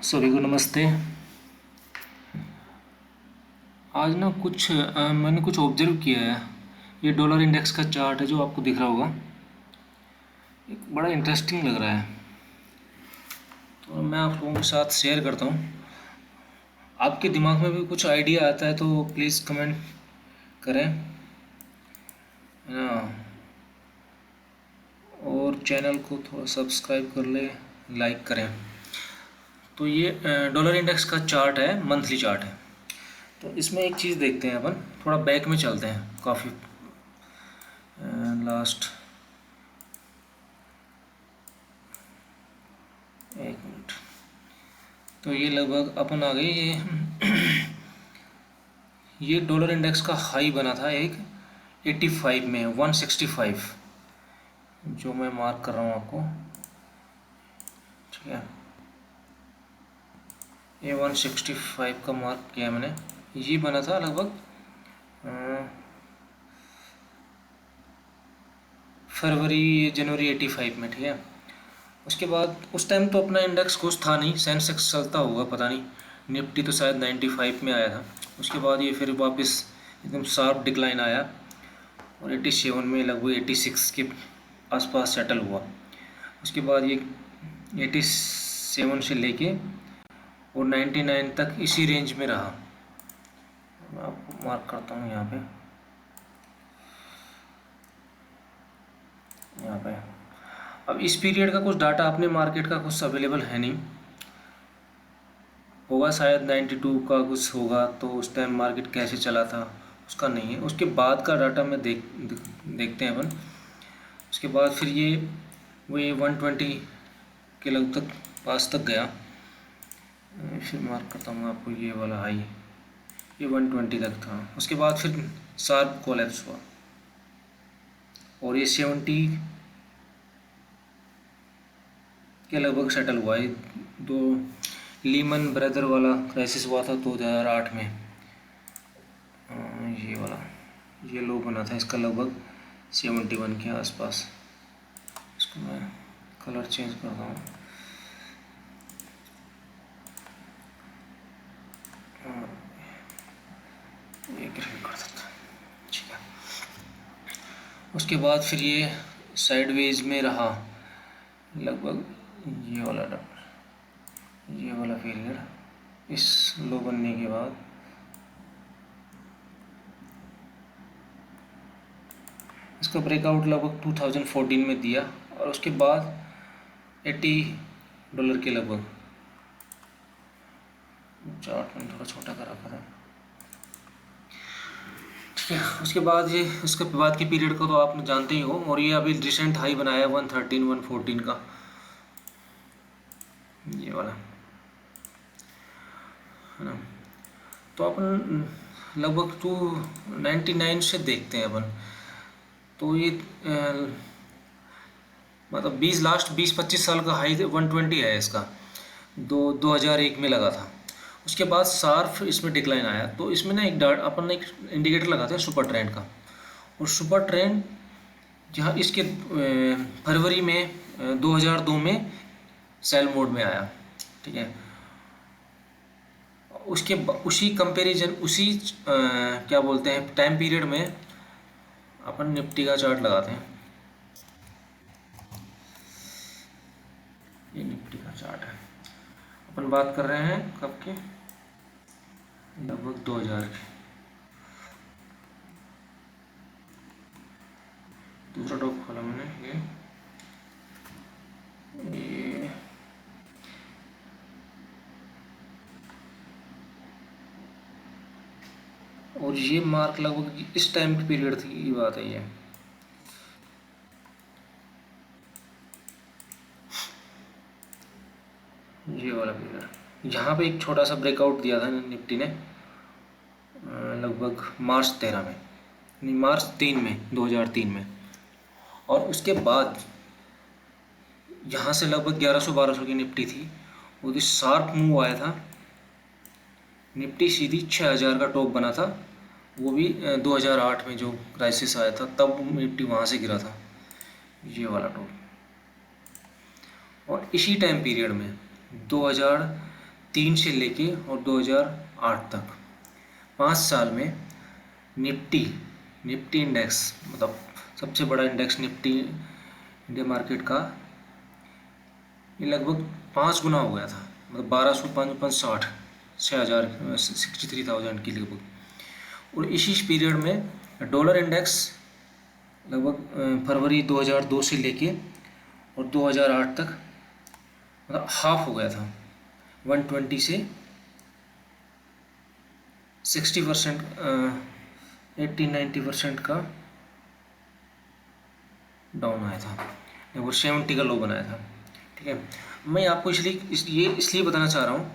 सभी को नमस्ते। आज ना मैंने कुछ ऑब्जर्व किया है। ये डॉलर इंडेक्स का चार्ट है जो आपको दिख रहा होगा। एक बड़ा इंटरेस्टिंग लग रहा है, तो मैं आप लोगों के साथ शेयर करता हूँ। आपके दिमाग में भी कुछ आइडिया आता है तो प्लीज़ कमेंट करें, है ना। और चैनल को थोड़ा सब्सक्राइब कर ले, लाइक करें। तो ये डॉलर इंडेक्स का चार्ट है, मंथली चार्ट है। तो इसमें एक चीज़ देखते हैं अपन, थोड़ा बैक में चलते हैं काफ़ी लास्ट। एक मिनट। तो ये लगभग अपन आ गए। ये डॉलर इंडेक्स का हाई बना था एक 85 में, 165, जो मैं मार्क कर रहा हूँ आपको, ठीक है। ये 165 का मार्क किया मैंने। ये बना था लगभग फरवरी जनवरी 85 में, ठीक है। उसके बाद उस टाइम तो अपना इंडेक्स कुछ था नहीं, सेंसेक्स चलता होगा पता नहीं। निफ्टी तो शायद 95 में आया था। उसके बाद ये फिर वापस एकदम शार्प डिक्लाइन आया और 87 में लगभग 86 के आसपास सेटल हुआ। उसके बाद ये 87 से लेके और 99 तक इसी रेंज में रहा। मैं आपको मार्क करता हूँ यहाँ पे। अब इस पीरियड का कुछ डाटा अपने मार्केट का कुछ अवेलेबल है नहीं, होगा शायद 92 का कुछ होगा, तो उस टाइम मार्केट कैसे चला था उसका नहीं है। उसके बाद का डाटा में देखते हैं अपन। उसके बाद फिर ये वही 120 के लगभग पास तक गया। फिर मार्क करता हूँ आपको, ये वाला हाई ये 120 तक था। उसके बाद फिर शार्प कोलैप्स हुआ और ये 70 के लगभग सेटल हुआ। ये दो लीमन ब्रदर वाला क्राइसिस हुआ था 2008 में। ये वाला ये लो बना था इसका लगभग 71 के आसपास। इसको मैं कलर चेंज करता हूँ। ये ग्रीन कर देता हूँ, ठीक है। उसके बाद फिर ये साइडवेज में रहा लगभग ये वाला पीरियड। इस लो बनने के बाद इसका ब्रेकआउट लगभग 2014 में दिया और उसके बाद $80 के लगभग। चार्ट में थोड़ा छोटा कर रखा था, ठीक है। उसके बाद ये उसके बाद की पीरियड को तो आप जानते ही हो। और ये अभी रिसेंट हाई बनाया 113 114 का, ये वाला, है ना। तो अपन लगभग 299 से देखते हैं अपन। तो ये मतलब 20-25 साल का हाई 120 है इसका, 2001 में लगा था। उसके बाद शार्प इसमें डिक्लाइन आया। तो इसमें ना अपन एक इंडिकेटर लगाते हैं सुपर ट्रेंड का। और सुपर ट्रेंड जहाँ इसके फरवरी में 2002 में सेल मोड में आया, ठीक है। उसी कंपैरिजन उसी क्या बोलते हैं टाइम पीरियड में अपन निफ्टी का चार्ट लगाते हैं। ये निफ्टी का चार्ट है। अपन बात कर रहे हैं कब के, लगभग 2000 के। दूसरा टॉप खोला मैंने, ये और ये मार्क लगभग इस टाइम की पीरियड की बात है। ये वाला पीरियड यहाँ पे एक छोटा सा ब्रेकआउट दिया था निफ्टी ने लगभग मार्च 13 में, नहीं मार्च 3 में, 2003 में। और उसके बाद यहाँ से लगभग 1100-1200 की निफ्टी थी। वो शार्प मूव आया था, निफ्टी सीधी 6000 का टॉप बना था। वो भी 2008 में जो क्राइसिस आया था तब निफ्टी वहाँ से गिरा था, ये वाला टॉप। और इसी टाइम पीरियड में 2003 से लेके और 2008 तक 5 साल में निफ्टी निफ्टी इंडेक्स, मतलब सबसे बड़ा इंडेक्स निफ्टी इंडिया मार्केट का, ये लगभग 5 गुना हो गया था। मतलब 1200 6,000 63,000 की लगभग। और इसी पीरियड में डॉलर इंडेक्स लगभग फरवरी 2002 से लेके और 2008 तक मतलब हाफ हो गया था। 120 से 60%, 80-90% का डाउन आया था, लगभग 70 का लो बनाया था। ठीक है, मैं आपको इसलिए बताना चाह रहा हूँ,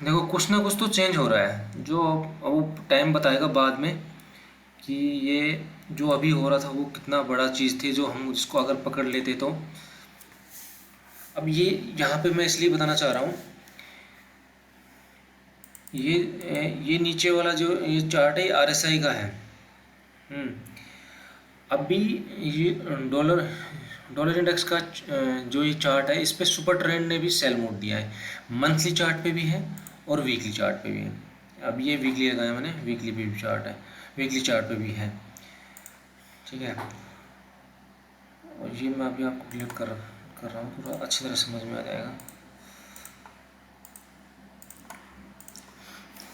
देखो कुछ ना कुछ तो चेंज हो रहा है, जो अब वो टाइम बताएगा बाद में कि ये जो अभी हो रहा था वो कितना बड़ा चीज़ थी, जो हम इसको अगर पकड़ लेते तो। अब ये यहाँ पे मैं इसलिए बताना चाह रहा हूँ, ये नीचे वाला जो ये चार्ट है आरएसआई का है। अभी ये डॉलर डॉलर इंडेक्स का जो ये चार्ट है, इस पे सुपर ट्रेंड ने भी सेल मोड दिया है। मंथली चार्ट पे भी है और वीकली चार्ट पे भी है। अब ये वीकली लगाया मैंने, वीकली पे भी चार्ट है, वीकली चार्ट पे भी है। ठीक है, और ये मैं अभी आपको क्लिक कर रहा हूँ, थोड़ा अच्छी तरह समझ में आ जाएगा।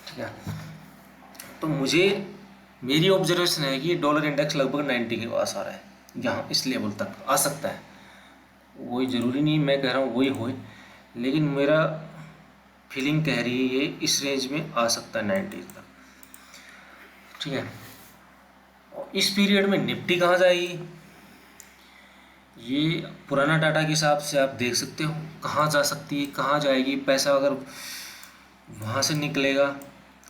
ठीक है, तो मेरी ऑब्जर्वेशन है कि डॉलर इंडेक्स लगभग 90 के पास आ रहा है, यहाँ इस लेवल तक आ सकता है। वही ज़रूरी नहीं मैं कह रहा हूँ वही होए, लेकिन मेरा फीलिंग कह रही है ये इस रेंज में आ सकता है 90 तक। ठीक है, और इस पीरियड में निफ्टी कहाँ जाएगी, ये पुराना डाटा के हिसाब से आप देख सकते हो कहाँ जा सकती है, कहाँ जाएगी। पैसा अगर वहाँ से निकलेगा,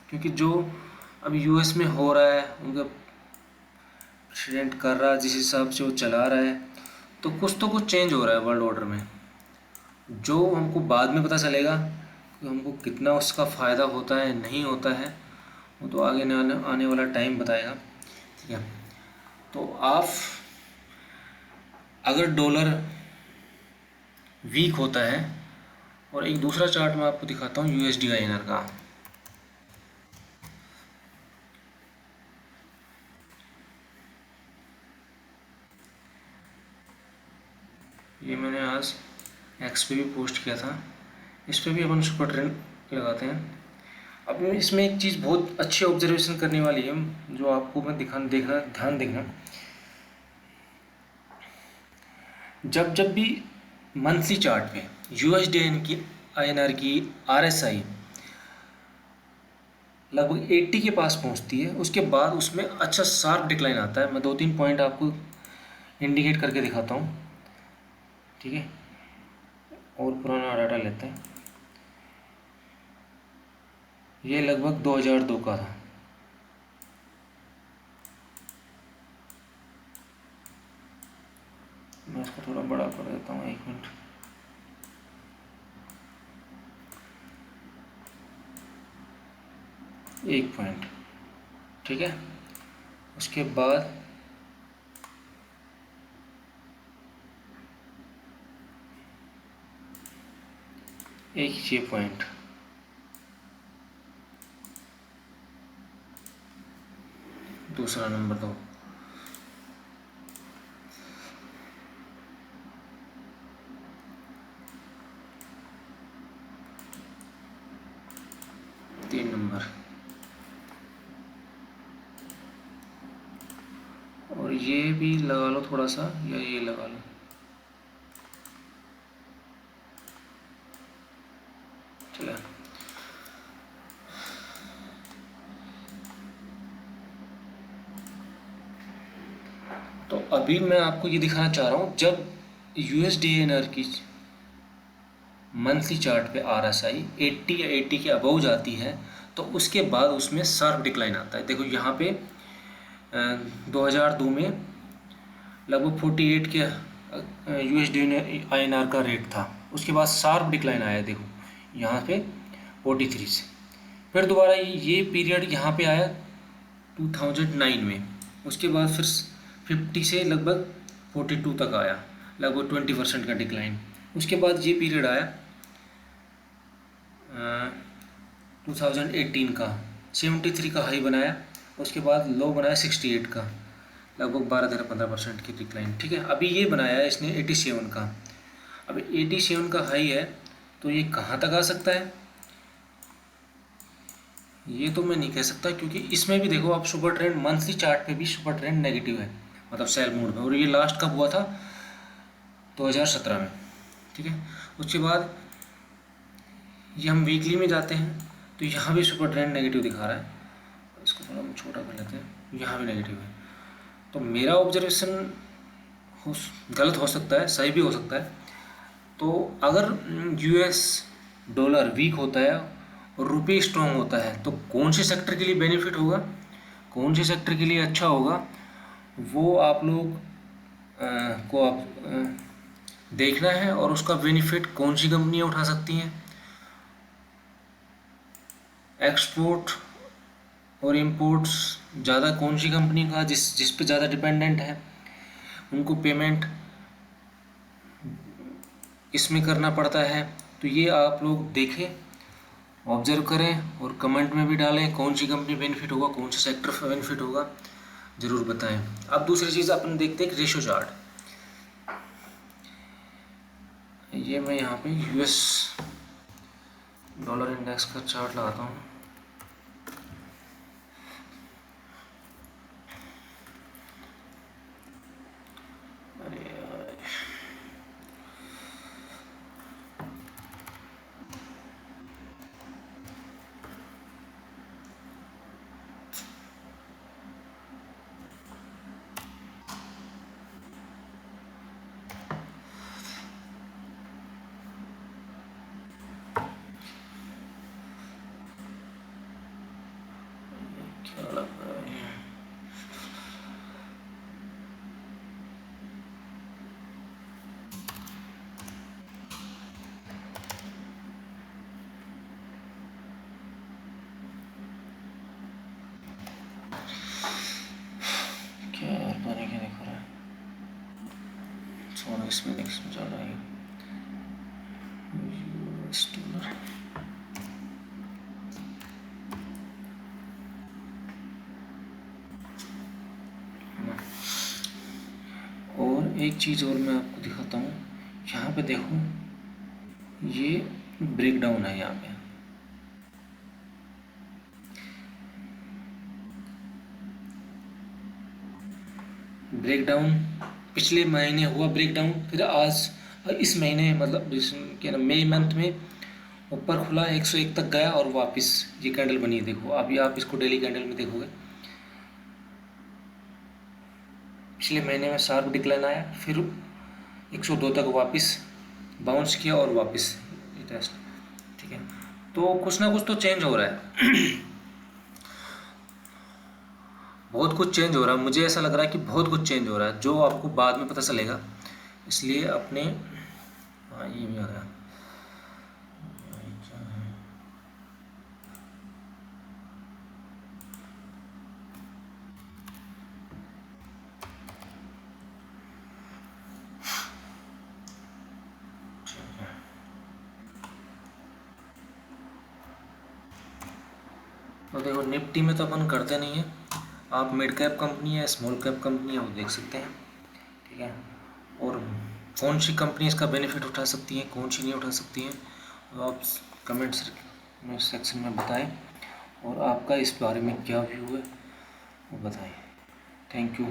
क्योंकि जो अब यूएस में हो रहा है, उनका प्रेसिडेंट कर रहा है जिस हिसाब से वो चला रहा है, तो कुछ चेंज हो रहा है वर्ल्ड ऑर्डर में, जो हमको बाद में पता चलेगा कि हमको कितना उसका फ़ायदा होता है नहीं होता है, वो तो आगे आने वाला टाइम बताएगा। ठीक है, तो आप अगर डॉलर वीक होता है, और एक दूसरा चार्ट मैं आपको दिखाता हूँ यूएसडी आईएनआर का। ये मैंने आज एक्स पे भी पोस्ट किया था, इस पे भी अपन सुपर ट्रेंड लगाते हैं। अब इसमें एक चीज़ बहुत अच्छी ऑब्जर्वेशन करने वाली है, जो आपको मैं ध्यान देखना। जब भी मंथली चार्ट पे यूएसडीएन की आईएनआर की आरएसआई लगभग 80 के पास पहुंचती है, उसके बाद उसमें अच्छा शार्प डिक्लाइन आता है। मैं 2-3 पॉइंट आपको इंडिकेट करके दिखाता हूँ। ठीक है, और पुराना डाटा लेते हैं। ये लगभग 2002 का था। मैं इसको थोड़ा बड़ा कर देता हूँ, 1 मिनट। एक पॉइंट, ठीक है, उसके बाद एक ये पॉइंट, दूसरा नंबर 2, तीन नंबर, और ये भी लगा लो थोड़ा सा, या ये लगा लो। ठीक है, तो अभी मैं आपको ये दिखाना चाह रहा हूँ, जब यूएसडीएनआर की मंथली चार्ट पे आरएसआई 80 या 80 के अबव जाती है, तो उसके बाद उसमें शार्प डिक्लाइन आता है। देखो यहाँ पे 2002 में लगभग 48 के यूएसडीएनआर का रेट था, उसके बाद शार्प डिक्लाइन आया। देखो यहाँ पे 43 से, फिर दोबारा ये पीरियड यहाँ पे आया 2009 में, उसके बाद फिर 50 से लगभग 42 तक आया, लगभग 20% का डिक्लाइन। उसके बाद ये पीरियड आया 2018 का 73 का हाई बनाया, उसके बाद लो बनाया 68 का, लगभग 12-15% की डिक्लाइन। ठीक है, अभी ये बनाया है इसने 87 का। अब 87 का हाई है तो ये कहाँ तक आ सकता है ये तो मैं नहीं कह सकता, क्योंकि इसमें भी देखो आप सुपर ट्रेंड मंथली चार्ट पे भी सुपर ट्रेंड नेगेटिव है, मतलब सेल मोड में, और ये लास्ट कब हुआ था 2017 में। ठीक है, उसके बाद ये हम वीकली में जाते हैं तो यहाँ भी सुपर ट्रेंड नेगेटिव दिखा रहा है, इसको थोड़ा हम छोटा कर लेते हैं, यहाँ भी नेगेटिव है। तो मेरा ऑब्जर्वेशन हो गलत हो सकता है, सही भी हो सकता है। तो अगर यूएस डॉलर वीक होता है और रुपये स्ट्रॉन्ग होता है तो कौन से सेक्टर के लिए बेनिफिट होगा, कौन से सेक्टर के लिए अच्छा होगा, वो आप लोग को आप देखना है, और उसका बेनिफिट कौन सी कंपनियाँ उठा सकती हैं। एक्सपोर्ट और इंपोर्ट्स ज़्यादा कौन सी कंपनी का जिस पे ज़्यादा डिपेंडेंट है, उनको पेमेंट इसमें करना पड़ता है। तो ये आप लोग देखें, ऑब्जर्व करें और कमेंट में भी डालें कौन सी कंपनी बेनिफिट होगा, कौन सा सेक्टर बेनिफिट होगा, ज़रूर बताएं। अब दूसरी चीज़ अपन देखते हैं रेशो चार्ट। ये मैं यहाँ पे यूएस डॉलर इंडेक्स का चार्ट लगाता हूँ। अरे यार, क्या लग रहा है क्या यार, पानी क्या दिख रहा है, थोड़ा इसमें देख समझा रहा है। यूएस डॉलर, और एक चीज़ और मैं आपको दिखाता हूँ, यहाँ पे देखो ये ब्रेक डाउन है, यहाँ पे ब्रेक डाउन पिछले महीने हुआ ब्रेक डाउन, फिर आज इस महीने मतलब क्या ना मई मंथ में ऊपर खुला 101 तक गया और वापस ये कैंडल बनी है। देखो अभी आप इसको डेली कैंडल में देखोगे, पिछले महीने में शार्प डिक्लाइन आया, फिर 102 तक वापस बाउंस किया और वापस टेस्ट। ठीक है, तो कुछ ना कुछ तो चेंज हो रहा है बहुत कुछ चेंज हो रहा है, मुझे ऐसा लग रहा है कि बहुत कुछ चेंज हो रहा है, जो आपको बाद में पता चलेगा। इसलिए अपने हाँ ये भी आ गया, तो देखो निफ्टी में तो अपन करते नहीं है, आप मिड कैप कंपनी है स्मॉल कैप कंपनी है वो देख सकते हैं। ठीक है, और कौन सी कंपनी इसका बेनिफिट उठा सकती हैं, कौन सी नहीं उठा सकती हैं, तो आप कमेंट्स में सेक्शन में बताएं, और आपका इस बारे में क्या व्यू है वो बताएं। Thank you.